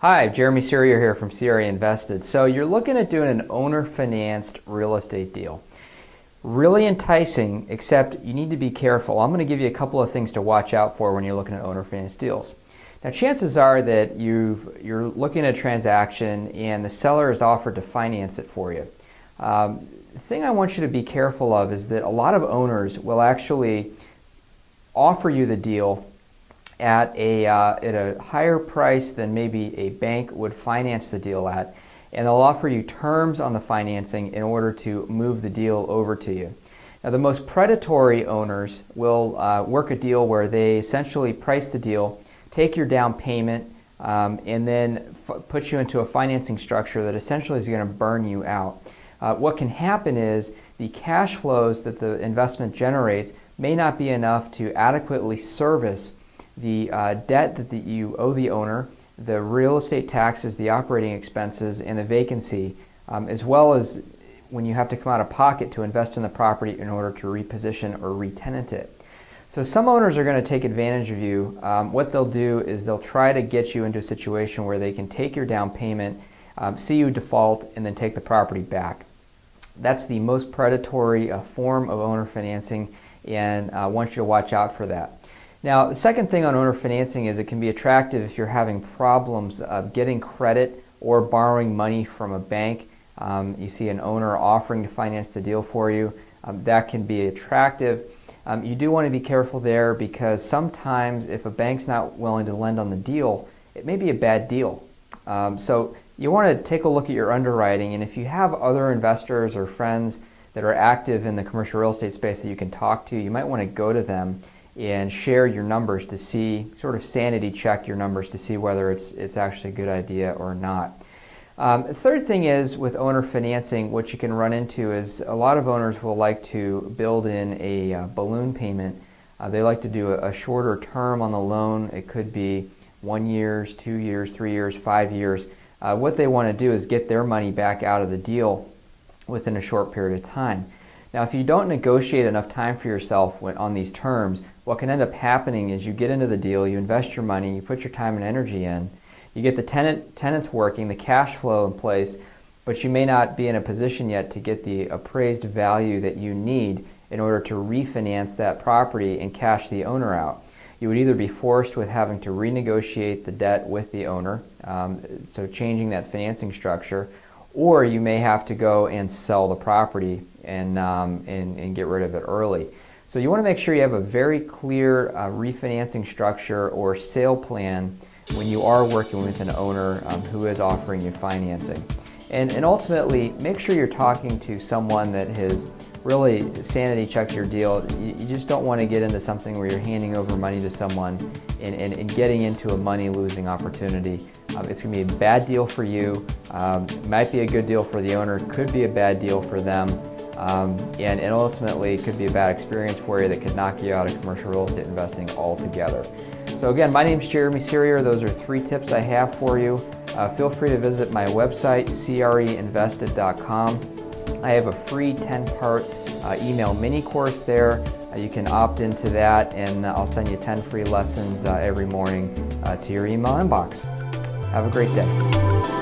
Hi, Jeremy Serrier here from CRE Invested. So you're looking at doing an owner-financed real estate deal. Really enticing, except you need to be careful. I'm going to give you a couple of things to watch out for when you're looking at owner-financed deals. Now, chances are that you're looking at a transaction and the seller has offered to finance it for you. The thing I want you to be careful of is that a lot of owners will actually offer you the deal at a higher price than maybe a bank would finance the deal at, and they'll offer you terms on the financing in order to move the deal over to you. Now, the most predatory owners will work a deal where they essentially price the deal, take your down payment, and then put you into a financing structure that essentially is going to burn you out. What can happen is the cash flows that the investment generates may not be enough to adequately service the debt that you owe the owner, the real estate taxes, the operating expenses, and the vacancy, as well as when you have to come out of pocket to invest in the property in order to reposition or re-tenant it. So some owners are going to take advantage of you. What they'll do is they'll try to get you into a situation where they can take your down payment, see you default, and then take the property back. That's the most predatory form of owner financing, and I want you to watch out for that. Now, the second thing on owner financing is it can be attractive if you're having problems getting credit or borrowing money from a bank. You see an owner offering to finance the deal for you. That can be attractive. You do want to be careful there because sometimes if a bank's not willing to lend on the deal, it may be a bad deal. So you want to take a look at your underwriting, and if you have other investors or friends that are active in the commercial real estate space that you can talk to, you might want to go to them and share your numbers to see, sort of sanity check your numbers to see whether it's actually a good idea or not. The third thing is with owner financing, what you can run into is a lot of owners will like to build in a balloon payment. They like to do a shorter term on the loan. It could be 1 year, 2 years, 3 years, 5 years. What they want to do is get their money back out of the deal within a short period of time. Now, if you don't negotiate enough time for yourself on these terms, what can end up happening is you get into the deal, you invest your money, you put your time and energy in, you get the tenants working, the cash flow in place, but you may not be in a position yet to get the appraised value that you need in order to refinance that property and cash the owner out. You would either be forced with having to renegotiate the debt with the owner, so changing that financing structure, or you may have to go and sell the property and get rid of it early. So you want to make sure you have a very clear refinancing structure or sale plan when you are working with an owner who is offering you financing. And ultimately, make sure you're talking to someone that has really sanity checked your deal. You just don't want to get into something where you're handing over money to someone and getting into a money-losing opportunity. It's going to be a bad deal for you. It might be a good deal for the owner. It could be a bad deal for them. And ultimately, it could be a bad experience for you that could knock you out of commercial real estate investing altogether. So again, my name is Jeremy Serrier. Those are 3 tips I have for you. Feel free to visit my website, creinvested.com. I have a free 10-part email mini course there. You can opt into that, and I'll send you 10 free lessons every morning to your email inbox. Have a great day.